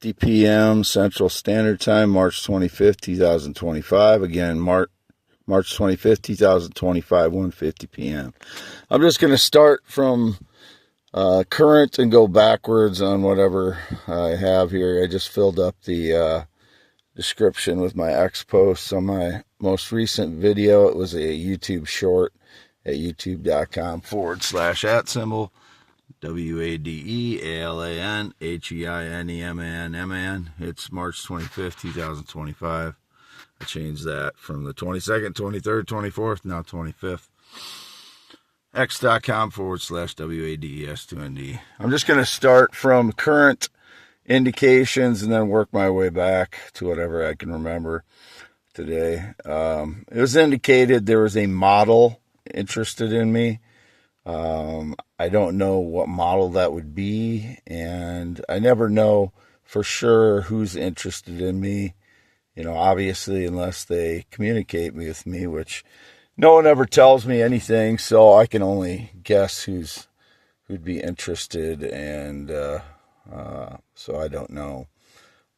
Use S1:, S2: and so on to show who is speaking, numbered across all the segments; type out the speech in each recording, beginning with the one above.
S1: p.m. Central Standard Time, March 25th, 2025. Again, March 25th, 2025, 1:50 p.m. I'm just going to start from current and go backwards on whatever I have here. I just filled up the description with my X posts on my most recent video. It was a YouTube short at youtube.com/@ WADELAN It's March 25th, 2025. I changed that from the 22nd, 23rd, 24th, now 25th. X.com/WADES2ND. I'm just going to start from current indications and then work my way back to whatever I can remember today. It was indicated there was a model interested in me. I don't know what model that would be, and I never know for sure who's interested in me, obviously, unless they communicate with me, which no one ever tells me anything, so I can only guess who'd be interested, and so I don't know.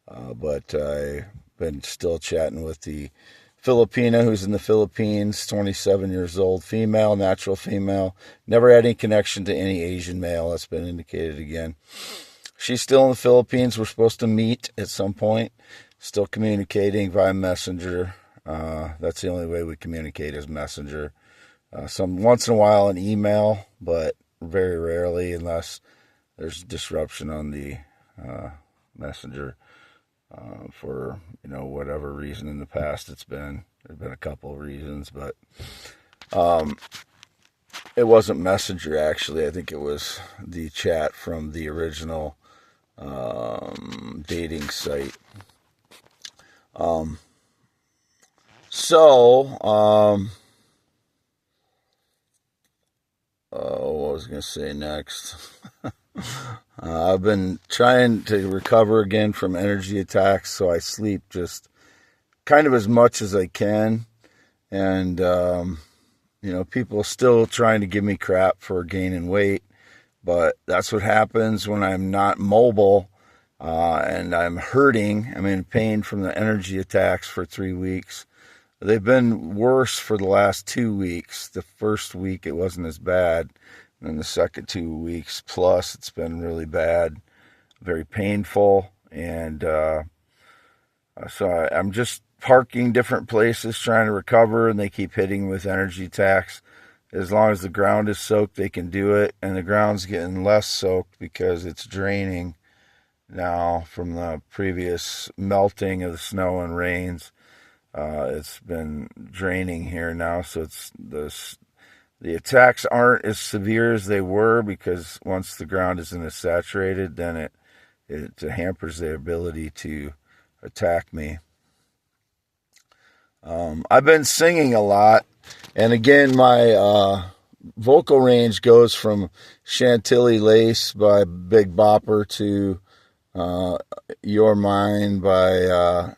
S1: But I've been still chatting with the Filipina who's in the Philippines, 27 years old, female, natural female. Never had any connection to any Asian male. That's been indicated again. She's still in the Philippines. We're supposed to meet at some point. Still communicating via messenger. That's the only way we communicate is messenger. Once in a while an email, but very rarely unless there's disruption on the messenger. For whatever reason in the past there's been a couple of reasons, but it wasn't messenger actually. I think it was the chat from the original dating site. What was I going to say next? I've been trying to recover again from energy attacks, so I sleep just kind of as much as I can. And, people are still trying to give me crap for gaining weight, but that's what happens when I'm not mobile and I'm hurting. I'm in pain from the energy attacks for 3 weeks. They've been worse for the last 2 weeks. The first week it wasn't as bad. And the second 2 weeks plus, it's been really bad, very painful. And so I'm just parking different places trying to recover, and they keep hitting with energy attacks. As long as the ground is soaked, they can do it. And the ground's getting less soaked because it's draining now from the previous melting of the snow and rains. It's been draining here now, so the attacks aren't as severe as they were because once the ground isn't as saturated, then it hampers their ability to attack me. I've been singing a lot, and again, my vocal range goes from Chantilly Lace by Big Bopper to You're Mine by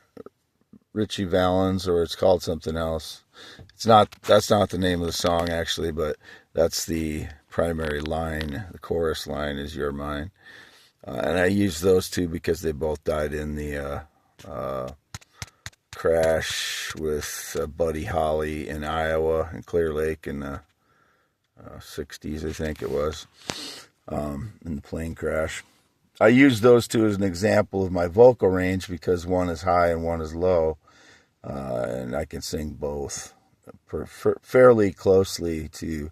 S1: Richie Valens, or it's called something else. That's not the name of the song actually, but that's the primary line. The chorus line is You're Mine. And I use those two because they both died in the crash with Buddy Holly in Iowa and Clear Lake in the 60s, I think it was, in the plane crash. I use those two as an example of my vocal range because one is high and one is low, and I can sing both fairly closely to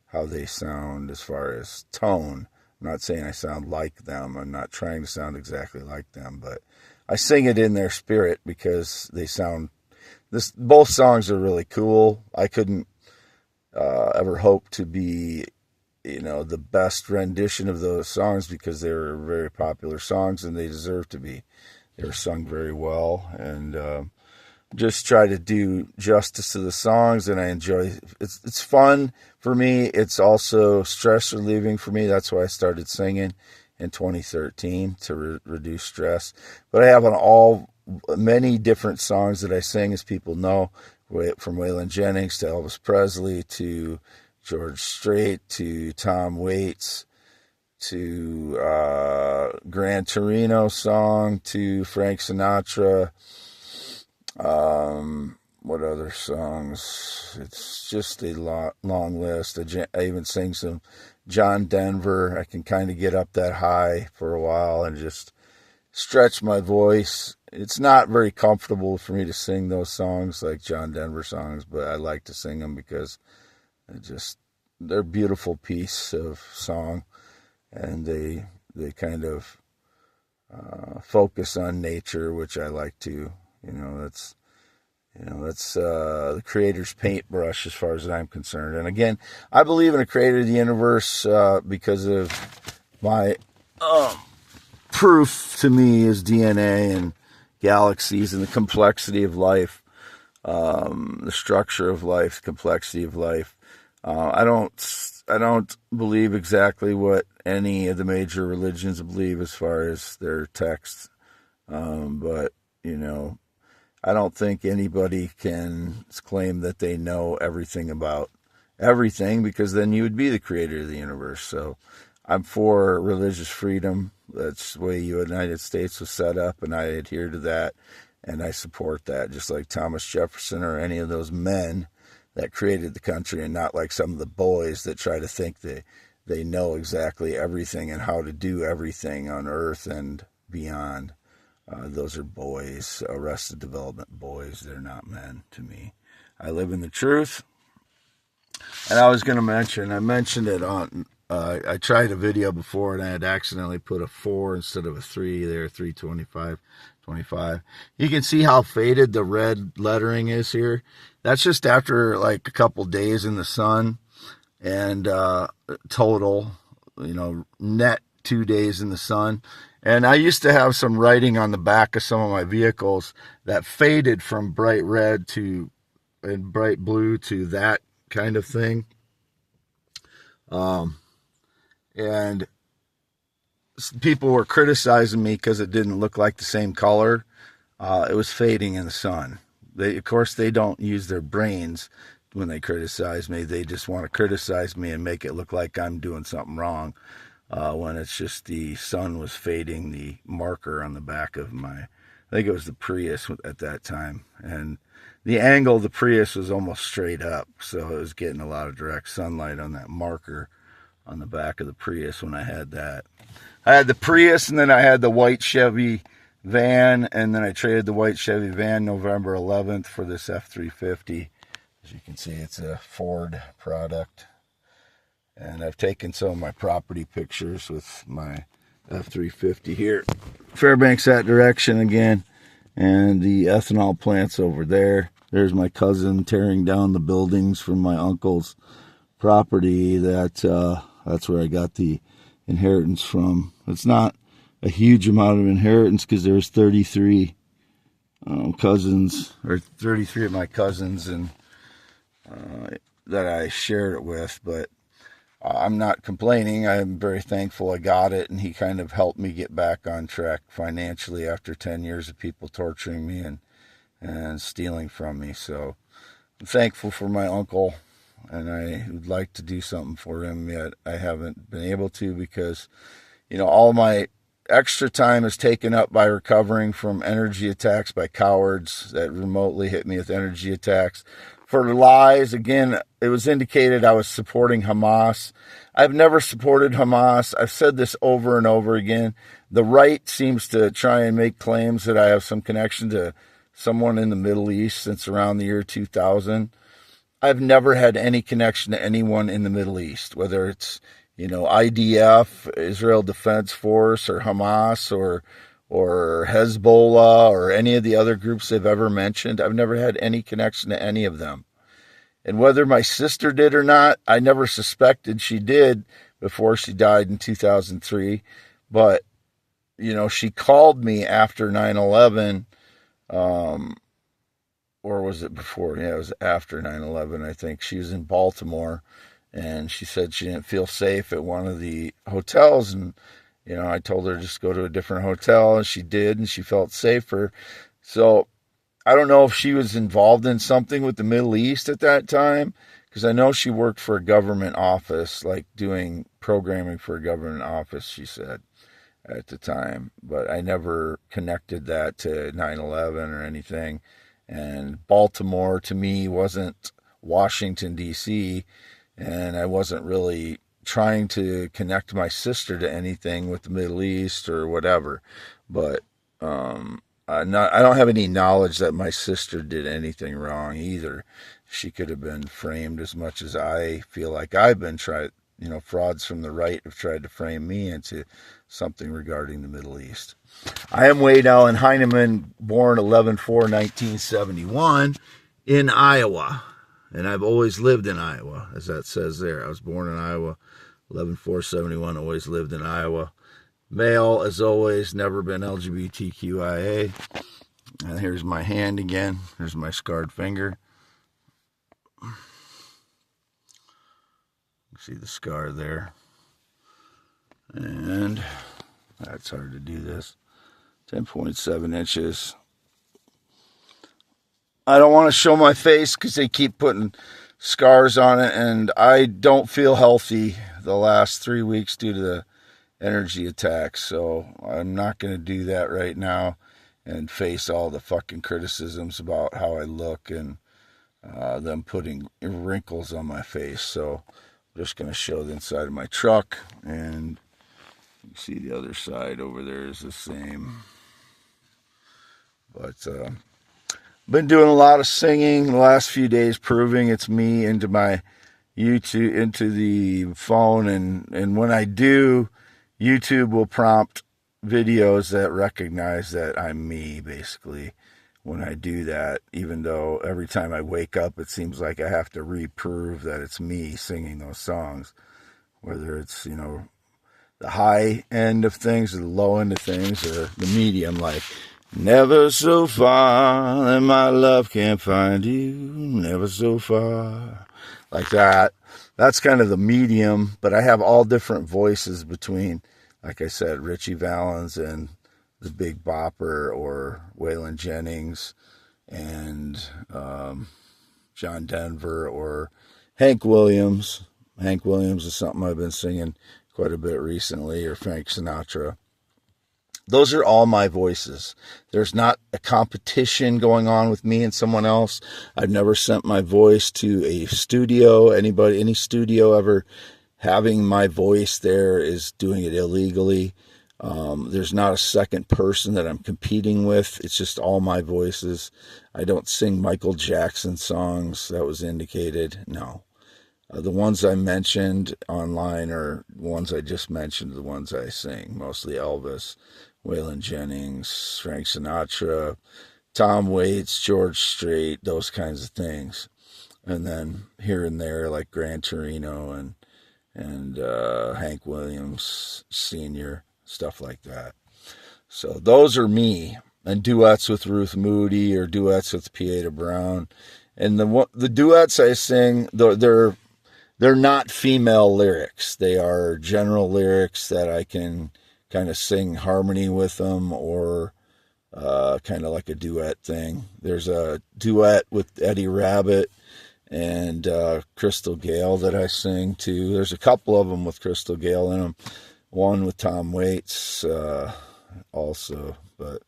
S1: how they sound as far as tone. I'm not saying I sound like them. I'm not trying to sound exactly like them, but I sing it in their spirit because they sound. Both songs are really cool. I couldn't ever hope to be, the best rendition of those songs because they were very popular songs and they deserve to be. They were sung very well, and just try to do justice to the songs, and I enjoy. It's fun for me. It's also stress relieving for me. That's why I started singing in 2013 to reduce stress. But I have many different songs that I sing, as people know, from Waylan Jennings to Elvis Presley to George Strait to Tom Waits to Gran Torino song, to Frank Sinatra. What other songs? It's just a long list. I even sing some John Denver. I can kind of get up that high for a while and just stretch my voice. It's not very comfortable for me to sing those songs like John Denver songs, but I like to sing them because they're a beautiful piece of song, and they kind of focus on nature, which I like to. That's the creator's paintbrush as far as I'm concerned. And again, I believe in a creator of the universe because of my proof to me is DNA and galaxies and the complexity of life, the structure of life, the complexity of life. I don't believe exactly what any of the major religions believe as far as their texts, but I don't think anybody can claim that they know everything about everything, because then you would be the creator of the universe. So I'm for religious freedom. That's the way the United States was set up, and I adhere to that, and I support that, just like Thomas Jefferson or any of those men that created the country, and not like some of the boys that try to think they know exactly everything and how to do everything on Earth and beyond. Those are boys, Arrested Development boys. They're not men to me. I live in the truth. And I was going to mention, I mentioned it on, I tried a video before and I had accidentally put a 4 instead of a 3 there, 325. You can see how faded the red lettering is here. That's just after like a couple days in the sun, and total, net 2 days in the sun. And I used to have some writing on the back of some of my vehicles that faded from bright red and bright blue to that kind of thing. And people were criticizing me because it didn't look like the same color. It was fading in the sun. Of course, they don't use their brains when they criticize me. They just want to criticize me and make it look like I'm doing something wrong. When it's just the sun was fading the marker on the back of I think it was the Prius at that time. And the angle of the Prius was almost straight up, so it was getting a lot of direct sunlight on that marker on the back of the Prius when I had that. I had the Prius, and then I had the white Chevy van, and then I traded the white Chevy van November 11th for this F-350. As you can see, it's a Ford product. And I've taken some of my property pictures with my F-350 here. Fairbank's that direction again. And the ethanol plant's over there. There's my cousin tearing down the buildings from my uncle's property. That's where I got the inheritance from. It's not a huge amount of inheritance because there's 33 cousins, or 33 of my cousins, and that I shared it with, but I'm not complaining. I'm very thankful I got it, and he kind of helped me get back on track financially after 10 years of people torturing me and stealing from me. So I'm thankful for my uncle, and I would like to do something for him, yet I haven't been able to because, all my extra time is taken up by recovering from energy attacks by cowards that remotely hit me with energy attacks. For lies, again, it was indicated I was supporting Hamas. I've never supported Hamas. I've said this over and over again. The right seems to try and make claims that I have some connection to someone in the Middle East since around the year 2000. I've never had any connection to anyone in the Middle East, whether it's, IDF, Israel Defense Force, or Hamas, or Hezbollah, or any of the other groups they've ever mentioned. I've never had any connection to any of them. And whether my sister did or not, I never suspected she did before she died in 2003. But, she called me after 9/11, or was it before? Yeah, it was after 9/11, I think. She was in Baltimore, and she said she didn't feel safe at one of the hotels, and I told her just go to a different hotel, and she did, and she felt safer. So I don't know if she was involved in something with the Middle East at that time, because because I know she worked for a government office, like doing programming for a government office, she said at the time. But I never connected that to 9/11 or anything. And Baltimore to me wasn't Washington, D.C., and I wasn't really trying to connect my sister to anything with the Middle East or whatever. But I don't have any knowledge that my sister did anything wrong either. She could have been framed as much as I feel like I've been tried. Frauds from the right have tried to frame me into something regarding the Middle East. I am Wade Allen Heineman, born 11/4/1971 in Iowa. And I've always lived in Iowa, as that says there. I was born in Iowa, 11/4/71, always lived in Iowa. Male, as always, never been LGBTQIA. And here's my hand again. Here's my scarred finger. See the scar there. And that's hard to do this. 10.7 inches. I don't want to show my face because they keep putting scars on it, and I don't feel healthy the last 3 weeks due to the energy attacks, so I'm not going to do that right now and face all the fucking criticisms about how I look and them putting wrinkles on my face. So I'm just going to show the inside of my truck, and you see the other side over there is the same. But been doing a lot of singing the last few days, proving it's me into my YouTube, into the phone, and when I do, YouTube will prompt videos that recognize that I'm me, basically, when I do that, even though every time I wake up, it seems like I have to reprove that it's me singing those songs, whether it's, the high end of things or the low end of things or the medium, like never so far that my love can't find you, never so far, like that. That's kind of the medium, but I have all different voices between, like I said, Richie Valens and the Big Bopper, or Waylan Jennings and John Denver, or Hank Williams. Hank Williams is something I've been singing quite a bit recently, or Frank Sinatra. Those are all my voices. There's not a competition going on with me and someone else. I've never sent my voice to a studio. Any studio ever having my voice there is doing it illegally. There's not a second person that I'm competing with. It's just all my voices. I don't sing Michael Jackson songs. That was indicated. No. The ones I mentioned online are ones I just mentioned, the ones I sing. Mostly Elvis, Waylan Jennings, Frank Sinatra, Tom Waits, George Strait, those kinds of things. And then here and there, like Gran, Torino, and Hank Williams Sr., stuff like that. So those are me. And duets with Ruth Moody or duets with Pieta Brown. And the duets I sing, they're not female lyrics. They are general lyrics that I can kind of sing harmony with them, or kind of like a duet thing. There's a duet with Eddie Rabbit and Crystal Gale that I sing too. There's a couple of them with Crystal Gale in them. One with Tom Waits also. But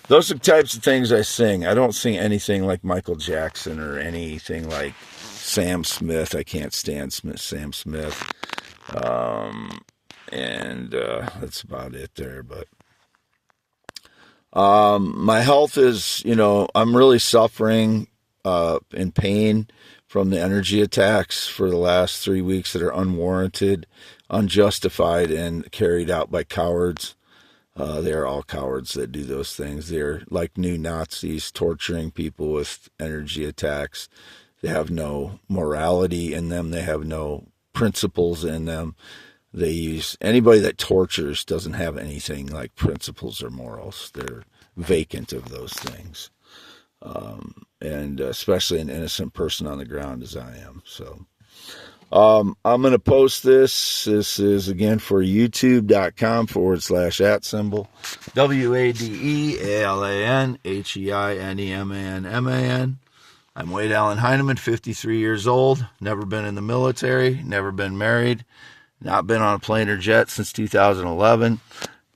S1: those are the types of things I sing. I don't sing anything like Michael Jackson or anything like Sam Smith. I can't stand Sam Smith. And that's about it there. But my health is, I'm really suffering in pain from the energy attacks for the last 3 weeks that are unwarranted, unjustified, and carried out by cowards. They are all cowards that do those things. They're like new Nazis, torturing people with energy attacks. They have no morality in them. They have no principles in them. Anybody that tortures doesn't have anything like principles or morals. They're vacant of those things. And especially an innocent person on the ground as I am. So I'm going to post this. This is, again, for youtube.com/@symbol WADEALANHEINEMANMAN. I'm Wade Allen Heineman, 53 years old, never been in the military, never been married, not been on a plane or jet since 2011,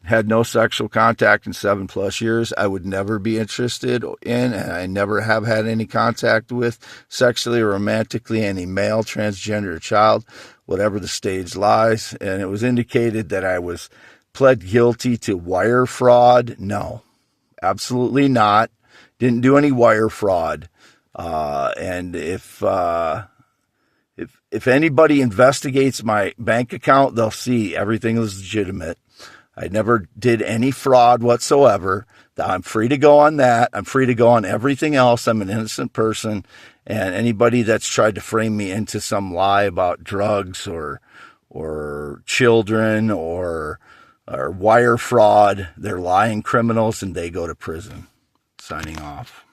S1: had no sexual contact in 7+ years. I would never be interested in, and I never have had any contact with sexually or romantically any male, transgender, or child, whatever the stage lies. And it was indicated that I was pled guilty to wire fraud. No, absolutely not. Didn't do any wire fraud. And if anybody investigates my bank account, they'll see everything is legitimate. I never did any fraud whatsoever. I'm free to go on that. I'm free to go on everything else. I'm an innocent person. And anybody that's tried to frame me into some lie about drugs or children or wire fraud, they're lying criminals and they go to prison. Signing off.